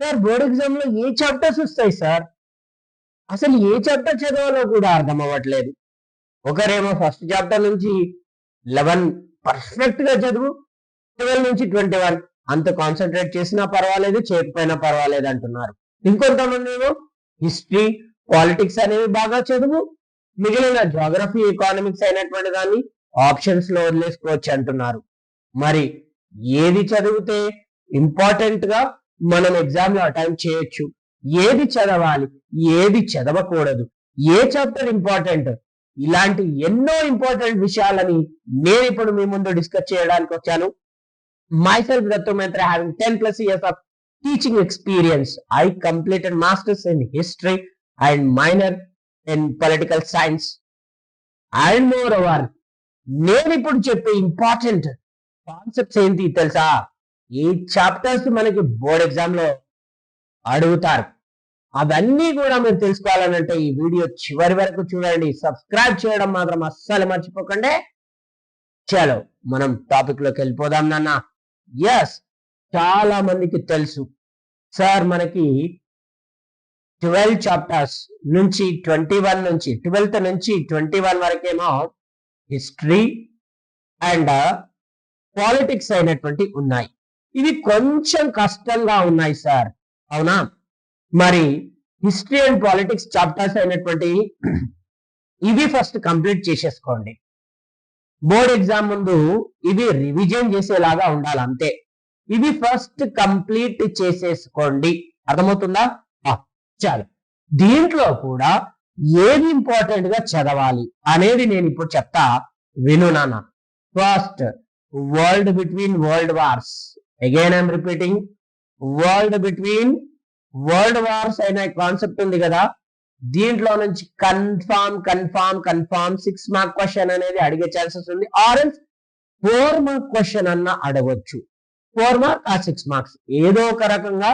Sir board exam లో ఏ chapters వస్తాయి sir? అసలు ఏ చాప్టర్ చదవాలో కూడా అర్థం అవ్వట్లేదు. ఒకరేమో ఫస్ట్ చాప్టర్ నుంచి 11 పర్ఫెక్ట్ గా చదువు, 12 నుంచి 21 అంత కాన్సన్ట్రేట్ చేసినా పర్వాలేదు, చేయకపోయినా పర్వాలేదు అంటున్నారు. ఇంకొంతమంది ఏమో హిస్టరీ, పాలిటిక్స్ అనేవి బాగా చదువు, మిగిలిన జాగ్రఫీ, ఎకానమిక్స్ అయినటువంటి దాన్ని ఆప్షన్స్ లో వదిలేసుకోవచ్చు అంటున్నారు. మరి ఏది చదివితే ఇంపార్టెంట్ గా మనం ఎగ్జామ్ లో అటెంప్ట్ చేయొచ్చు, ఏది చదవాలి, ఏది చదవకూడదు, ఏ చాప్టర్ ఇంపార్టెంట్, ఇలాంటి ఎన్నో ఇంపార్టెంట్ విషయాలని నేను ఇప్పుడు మీ ముందు డిస్కస్ చేయడానికి వచ్చాను. Myself Dattu Mehta, having 10 plus years of teaching experience, I completed masters in history and minor in political science. And moreover, నేను ఇప్పుడు చెప్పే ఇంపార్టెంట్ కాన్సెప్ట్స్ ఏంటి తెలుసా? ఈ చాప్టర్స్ మనకి బోర్డ్ ఎగ్జామ్ లో అడుగుతారు. అవన్నీ కూడా మీరు తెలుసుకోవాలనంటే ఈ వీడియో చివరి వరకు చూడండి. సబ్స్క్రైబ్ చేయడం మాత్రం అస్సలు మర్చిపోకండి. చలో మనం టాపిక్ లోకి వెళ్ళిపోదాం నాన్న. ఎస్, చాలా మందికి తెలుసు సార్, మనకి 12 చాప్టర్స్ నుంచి 21 నుంచి 12th నుంచి 21 వరకేమో హిస్టరీ అండ్ పాలిటిక్స్ అయినటువంటి ఉన్నాయి. ఇవి కొంచెం కష్టంగా ఉన్నాయి సార్, అవునా? మరి హిస్టరీ అండ్ పాలిటిక్స్ చాప్టర్స్ అయినటువంటి ఇవి ఫస్ట్ కంప్లీట్ చేసేసుకోండి. బోర్డ్ ఎగ్జామ్ ముందు ఇవి రివిజన్ చేసేలాగా ఉండాలి అంతే. ఇవి ఫస్ట్ కంప్లీట్ చేసేసుకోండి, అర్థమవుతుందా? చాలు. దీంట్లో కూడా ఏది ఇంపార్టెంట్ గా చదవాలి అనేది నేను ఇప్పుడు చెప్తా, విను నాన్న. First, world between world wars. Again I'm repeating, world between world wars అనే కాన్సెప్ట్ ఉంది కదా, దీంట్లో నుంచి కన్ఫామ్ 6 మార్క్ క్వశ్చన్ అనేది అడిగే ఛాన్సెస్ ఉంది, ఆర్ ఎల్స్ 4 మార్క్ క్వశ్చన్ అన్న అడగొచ్చు. 4 మార్క్ ఆ 6 మార్క్స్ ఏదో ఒక రకంగా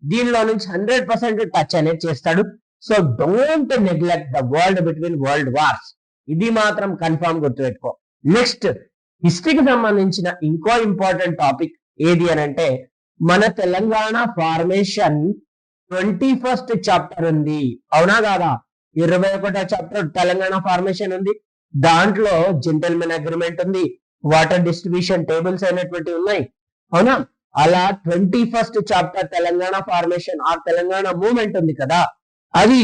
దీనిలో నుంచి 100% టచ్ అనేది చేస్తాడు. So don't neglect the world between world wars, ఇది మాత్రం కన్ఫామ్ గుర్తుపెట్టుకో. నెక్స్ట్, హిస్టరీకి సంబంధించిన ఇంకో ఇంపార్టెంట్ టాపిక్ ఏది అని అంటే, మన తెలంగాణ ఫార్మేషన్ 21st చాప్టర్ ఉంది, అవునా కాదా? 21వ చాప్టర్ తెలంగాణ ఫార్మేషన్ ఉంది. దాంట్లో జెంటల్మెన్ అగ్రిమెంట్ ఉంది, వాటర్ డిస్ట్రిబ్యూషన్ టేబుల్స్ అయినటువంటి ఉన్నాయి, అవునా? అలా 21st చాప్టర్ తెలంగాణ ఫార్మేషన్ ఆ తెలంగాణ మూవ్మెంట్ ఉంది కదా, అది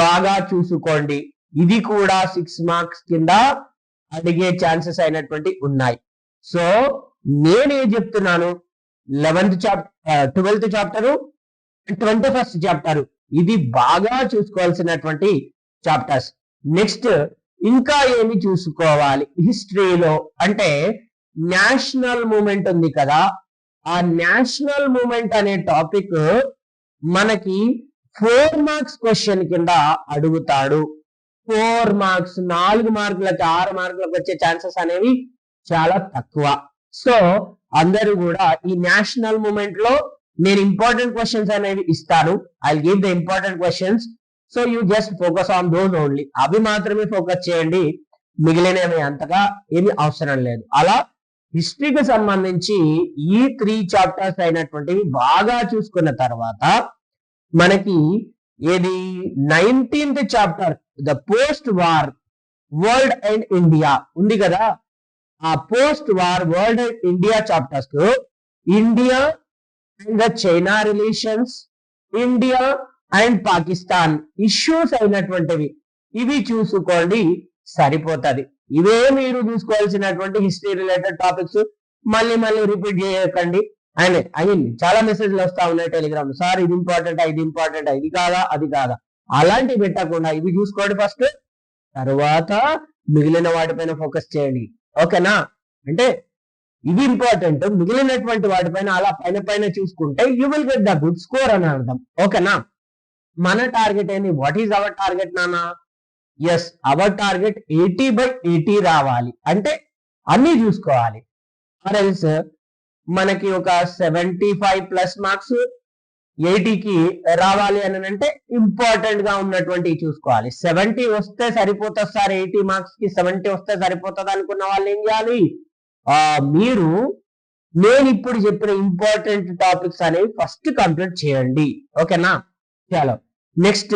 బాగా చూసుకోండి. ఇది కూడా 6 మార్క్స్ కింద అడిగే ఛాన్సెస్ అయినటువంటి ఉన్నాయి. సో నేనేం చెప్తున్నాను, 11th chapter 12th chapter 21st chapter ఇది బాగా చూసుకోవాల్సినటువంటి చాప్టర్స్. నెక్స్ట్, ఇంకా ఏమి చూసుకోవాలి హిస్టరీలో అంటే, నేషనల్ మూమెంట్ ఉంది కదా, ఆ నేషనల్ మూమెంట్ అనే టాపిక్ మనకి 4 మార్క్స్ క్వశ్చన్ కింద అడుగుతాడు. 4 మార్క్స్, 4 మార్కులకి 6 మార్కులకు వచ్చే ఛాన్సెస్ అనేవి చాలా తక్కువ. సో అందరూ కూడా ఈ నేషనల్ మూమెంట్ లో నేను ఇంపార్టెంట్ క్వశ్చన్స్ అనేవి ఇస్తాను. I give the important questions, so you just focus on those only. అవి మాత్రమే ఫోకస్ చేయండి, మిగిలినవి అంతగా ఏమి అవసరం లేదు. అలా హిస్టరీకి సంబంధించి ఈ 3 చాప్టర్స్ అయినటువంటివి బాగా చూసుకున్న తర్వాత మనకి ఏది 19th chapter the post war world and India ఉంది కదా, ఆ post war world and India chapters కు India and the China relations, India and Pakistan issues అయినటువంటివి ఇవి చూసుకోండి, సరిపోతుంది. ఇవే మీరు చూసుకోవాల్సినటువంటి హిస్టరీ రిలేటెడ్ టాపిక్స్. మళ్ళీ రిపీట్ చేయకండి. అండ్ ఐ మీన్ చాలా మెసేజ్లు వస్తా ఉన్నాయి టెలిగ్రామ్, సార్ ఇది ఇంపార్టెంట్, ఇది కాదా, అది కాదా, అలాంటివి పెట్టకుండా ఇవి చూసుకోండి ఫస్ట్, తర్వాత మిగిలిన వాటిపైన ఫోకస్ చేయండి, ఓకేనా? అంటే ఇది ఇంపార్టెంట్, మిగిలినటువంటి వాటిపైన అలా పైన చూసుకుంటే you will get the good score అని అర్థం, ఓకేనా? మన టార్గెట్ ఏంటి? వాట్ ఈజ్ అవర్ టార్గెట్ నాన్న? ఎస్, అవర్ టార్గెట్ 80/80 రావాలి, అంటే అన్ని చూసుకోవాలి. ఆర్ ఎల్స్ మనకి ఒక 75+ మార్క్స్ 80కి రావాలి అని అంటే ఇంపార్టెంట్ గా ఉన్నటువంటి చూసుకోవాలి. 70 వస్తే సరిపోతుంది సార్, 80 మార్క్స్ కి 70 వస్తే సరిపోతుంది అనుకున్న వాళ్ళు ఏం చేయాలి? మీరు నేను ఇప్పుడు చెప్పిన ఇంపార్టెంట్ టాపిక్స్ అనేవి ఫస్ట్ కంప్లీట్ చేయండి. ఓకేనా? చలో నెక్స్ట్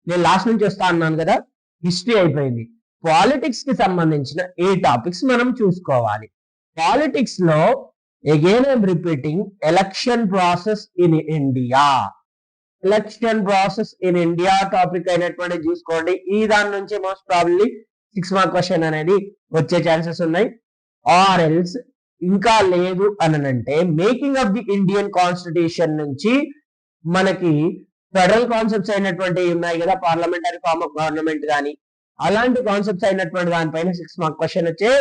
నేను లాస్ట్ నుంచి వస్తా అన్నాను కదా, హిస్టరీ అయిపోయింది. పాలిటిక్స్ కి సంబంధించిన ఏ టాపిక్స్ మనం చూసుకోవాలి. పాలిటిక్స్ లో again I'm repeating election process in India. Election process in India topic అయినటువంటి చూసుకోండి. ఈ దాని నుంచి మోస్ట్ ప్రాబబ్లీ 6 మార్క్ క్వశ్చన్ అనేది వచ్చే ఛాన్సెస్ ఉన్నాయి. ఆర్ ఎల్స్ ఇంకా లేదు అని అంటే making of the Indian constitution నుంచి మనకి ఫెడరల్ కాన్సెప్ట్స్ అయినటువంటి ఉన్నాయి కదా, పార్లమెంటరీ ఫార్మ్ ఆఫ్ గవర్నమెంట్ కానీ అలాంటి కాన్సెప్ట్స్ అయినటువంటి దానిపైన 6 మార్క్ క్వశ్చన్ వచ్చే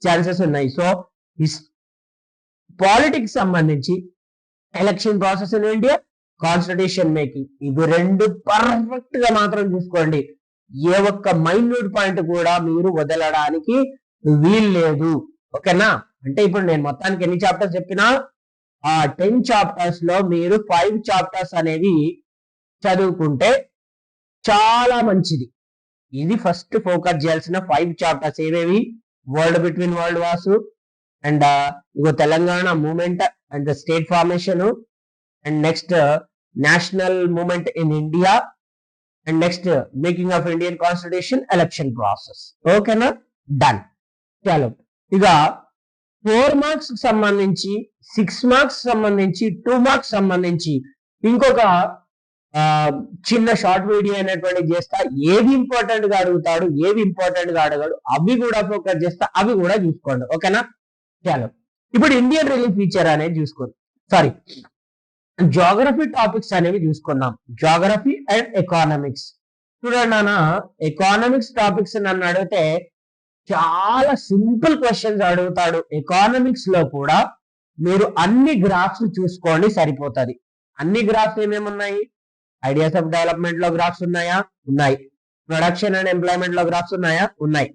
ఛాన్సెస్ ఉన్నాయి. సో పాలిటిక్స్ సంబంధించి election process in India, constitution making, ఇవి రెండు పర్ఫెక్ట్ గా మాత్రం చూసుకోండి. ఏ ఒక్క మైన్యూట్ పాయింట్ కూడా మీరు వదలడానికి వీలు లేదు. ఓకేనా? అంటే ఇప్పుడు నేను మొత్తానికి ఎన్ని చాప్టర్స్ చెప్పినా ఆ 10 చాప్టర్స్ లో మీరు 5 చాప్టర్స్ అనేవి చదువుకుంటే చాలా మంచిది. ఇది ఫస్ట్ ఫోకస్ చేయాల్సిన 5 చాప్టర్స్ ఏవేవి? World between world wars and ego Telangana movement and state formation and next national movement in India and next making of Indian constitution, election process. ఓకేనా? డన్. చలో ఇక 4 మార్క్స్ సంబంధించి, 6 మార్క్స్ సంబంధించి, 2 మార్క్స్ సంబంధించి ఇంకొక చిన్న షార్ట్ వీడియో అనేటువంటి చేస్తా. ఏవి ఇంపార్టెంట్ గా అడుగుతాడు, ఏవి ఇంపార్టెంట్ గా అడగాడు అవి కూడా ఫోకస్ చేస్తా, అవి కూడా చూసుకోండి. ఓకేనా? చలో ఇప్పుడు ఇండియన్ రిలీఫ్ ఫీచర్ అనేది చూసుకోండి. సారీ, జాగ్రఫీ టాపిక్స్ అనేవి చూసుకున్నాం. Geography and economics. చూడండి నాన్న, ఎకానమిక్స్ టాపిక్స్ నన్ను అడిగితే చాలా సింపుల్ క్వశ్చన్స్ అడుగుతాడు. ఎకానమిక్స్ లో కూడా మీరు అన్ని గ్రాఫ్స్ చూసుకోండి సరిపోతుంది. అన్ని గ్రాఫ్స్ ఏమేమి ఉన్నాయి? ఐడియాస్ ఆఫ్ డెవలప్మెంట్ లో గ్రాఫ్స్ ఉన్నాయా? ఉన్నాయి. ప్రొడక్షన్ అండ్ ఎంప్లాయ్మెంట్ లో గ్రాఫ్స్ ఉన్నాయా? ఉన్నాయి.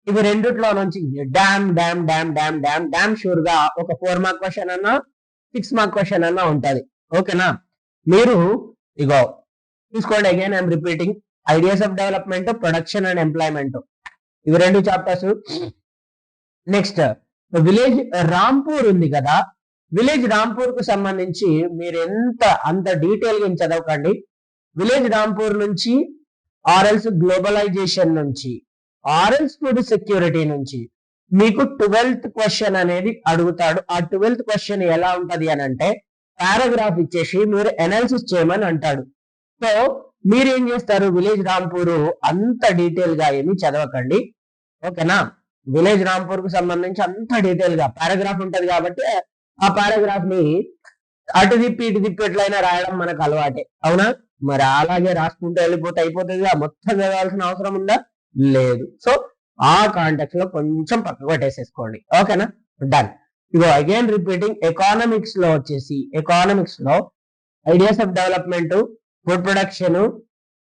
ఇవి రెండిట్లో నుంచి డామ్ డామ్ డామ్ డామ్ డామ్ డామ్ షూర్ గా ఒక 4 మార్క్ క్వశ్చన్ అన్నా 6 మార్క్ క్వశ్చన్ అన్నా ఉంటది. ఓకేనా? మీరు ఇగో చూసుకోండి. Again I'm repeating ideas of development, production and employment, ఇవి 2 చాప్టర్స్. నెక్స్ట్ విలేజ్ రాంపూర్ ఉంది కదా, విలేజ్ రాంపూర్ కు సంబంధించి మీరు అంత డీటెయిల్ గా చదవకండి. విలేజ్ రాంపూర్ నుంచి ఆర్ఎల్స్ గ్లోబలైజేషన్ నుంచి, ఆర్ఎల్స్ ఫుడ్ సెక్యూరిటీ నుంచి మీకు 12th క్వశ్చన్ అనేది అడుగుతాడు. ఆ 12th క్వశ్చన్ ఎలా ఉంటది అని అంటే పారాగ్రాఫ్ ఇచ్చేసి మీరు అనాలిసిస్ చేయమని అంటాడు. సో మీరు ఏం చేస్తారు? విలేజ్ రాంపూర్ అంత డీటెయిల్ గా ఏమి చదవకండి. ఓకేనా? విలేజ్ రాంపూర్ కు సంబంధించి అంత డీటెయిల్ గా పారాగ్రాఫ్ ఉంటది కాబట్టి ఆ పారాగ్రాఫ్ ని అటు తిప్పి ఇటు తిప్పి ఎట్లయినా రాయడం మనకు అలవాటే. అవునా? మరి అలాగే రాసుకుంటూ వెళ్ళిపోతే అయిపోతుంది. మొత్తం చదవాల్సిన అవసరం ఉందా? లేదు. సో ఆ కాంటెక్స్ట్ లో కొంచెం పక్కకు పెట్టేసేసుకోండి. ఓకేనా? డన్. ఇగో అగైన్ రిపీటింగ్ ఎకానమిక్స్ లో వచ్చేసి, ఎకానమిక్స్ లో ideas of development, food production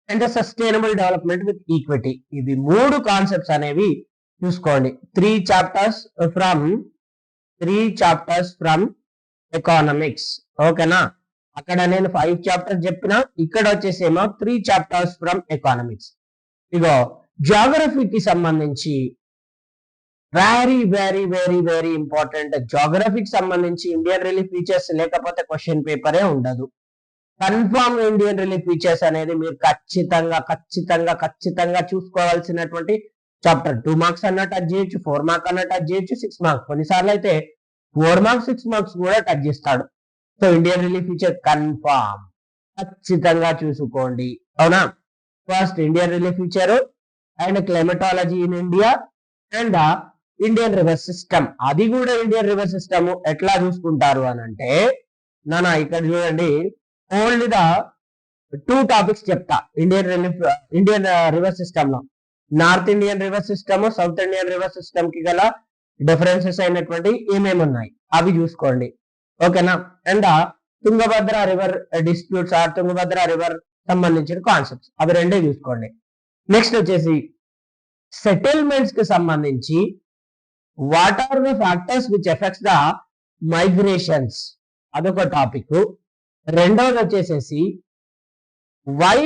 and sustainable development with equity, ఇవి 3 కాన్సెప్ట్స్ అనేవి చూసుకోండి. 3 చాప్టర్స్ ఫ్రమ్ ఎకానమిక్స్. ఓకేనా? అక్కడ నేను 5 చాప్టర్స్ చెప్పిన, ఇక్కడ వచ్చేసేమో 3 చాప్టర్స్ ఫ్రమ్ ఎకానమిక్స్. ఇగో జాగ్రఫీకి సంబంధించి very very very very important. జాగ్రఫీకి సంబంధించి ఇండియన్ రిలీఫ్ ఫీచర్స్ లేకపోతే క్వశ్చన్ పేపరే ఉండదు. కన్ఫామ్ ఇండియన్ రిలీఫ్ ఫీచర్స్ అనేది మీరు ఖచ్చితంగా చూసుకోవాల్సినటువంటి చాప్టర్. 2 మార్క్స్ అన్న టచ్ చేయొచ్చు, 4 మార్క్స్ అన్న టచ్ చేయొచ్చు, 6 మార్క్స్, కొన్నిసార్లు అయితే 4 మార్క్స్ 6 మార్క్స్ కూడా టచ్ చేస్తాడు. So Indian relief feature confirm ఖచ్చితంగా చూసుకోండి. అవునా? First Indian relief feature and climatology in India and Indian river system. అది కూడా ఇండియన్ రివర్ సిస్టమ్ ఎట్లా చూసుకుంటారు అని అంటే నానా ఇక్కడ చూడండి, ఓన్లీ ద 2 టాపిక్స్ చెప్తా ఇండియన్ రివర్ సిస్టమ్ లో. North Indian river system, south Indian river system కి గల డిఫరెన్సెస్ అయినటువంటి ఏమేమి ఉన్నాయి అవి చూసుకోండి. ఓకేనా? And Tungabhadra river disputes or Tungabhadra river సంబంధించిన కాన్సెప్ట్స్ అవి 2 చూసుకోండి. నెక్స్ట్ వచ్చేసి సెటిల్మెంట్స్ కి సంబంధించి what are the factors which affects the migrations, అదొక టాపిక్. రెండవది వచ్చేసేసి why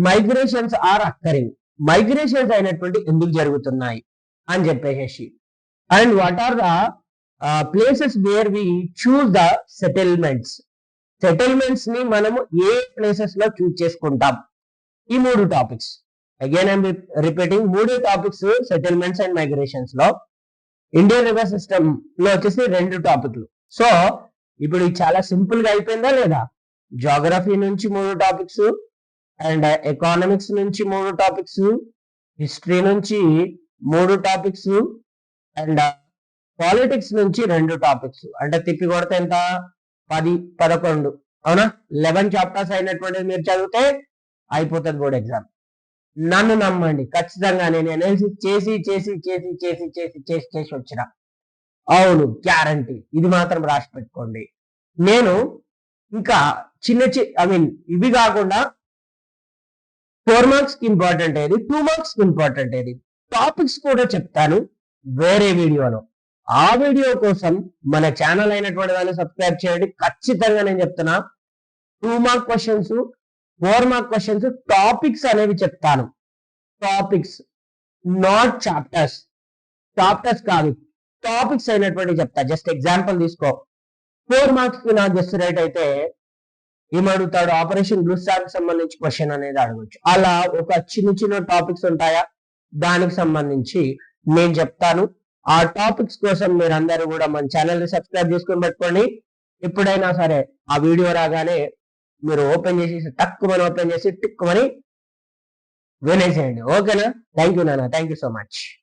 migrations are occurring, migrations అయినటువంటి ఎందుకు జరుగుతున్నాయి అని చెప్పేసి, and what are the places where we choose the settlements. Settlements ని మనము ఏ ప్లేసెస్ లో చూస్ చేసుకుంటాం. ఈ 3 topics. Again I'm repeating, 3 topics settlements and migrations లో. ఇండియన్ రివర్ సిస్టమ్ లో వచ్చేసి 2 టాపిక్లు. సో ఇప్పుడు ఇది చాలా సింపుల్ గా అయిపోయిందా లేదా? జాగ్రఫీ నుంచి 3 టాపిక్స్, అండ్ ఎకానమిక్స్ నుంచి 3 టాపిక్స్, హిస్టరీ నుంచి 3 టాపిక్స్, అండ్ పాలిటిక్స్ నుంచి 2 టాపిక్స్. అంటే తిప్పి కొడితే ఎంత? 10, 11. అవునా? 11 చాప్టర్స్ అయినటువంటిది మీరు చదివితే అయిపోతుంది బోర్డ్ ఎగ్జామ్. నన్ను నమ్మండి, ఖచ్చితంగా నేను అనాలిసిస్ చేసి చేసి చేసి చేసి చేసి చేసి చేసి వచ్చిన. అవును, గ్యారంటీ. ఇది మాత్రం రాసి పెట్టుకోండి. నేను ఇంకా ఇవి కాకుండా 4 మార్క్స్ కి ఇంపార్టెంట్ ఏది, 2 మార్క్స్ కి ఇంపార్టెంట్ ఏది, టాపిక్స్ కూడా చెప్తాను వేరే వీడియోలో. ఆ వీడియో కోసం మన ఛానల్ అయినటువంటి దాన్ని సబ్స్క్రైబ్ చేయండి. ఖచ్చితంగా నేను చెప్తున్నా 2 mark questions, 4 mark questions, topics అనేవి చెప్తాను. Topics, not chapters. చాప్టర్స్ కాదు, టాపిక్స్ అయినటువంటి చెప్తా. జస్ట్ ఎగ్జాంపుల్ తీసుకో. 4 మార్క్స్ కి నాకు జస్ట్ రైట్ అయితే ఏమడుగుతాడు? ఆపరేషన్ బ్లూ స్టార్ కి సంబంధించి క్వశ్చన్ అనేది అడగచ్చు. అలా ఒక చిన్న చిన్న టాపిక్స్ ఉంటాయా, దానికి సంబంధించి నేను చెప్తాను. ఆ టాపిక్స్ కోసం మీరు అందరూ కూడా మన ఛానల్ ని సబ్స్క్రైబ్ చేసుకొని పెట్టుకోండి. ఎప్పుడైనా సరే ఆ వీడియో రాగానే మీరు ఓపెన్ చేసి టక్కుమని ఓపెన్ చేసి టిక్కుమని వినేసేయండి. ఓకేనా? థ్యాంక్ యూ నాన్న, థ్యాంక్ యూ సో మచ్.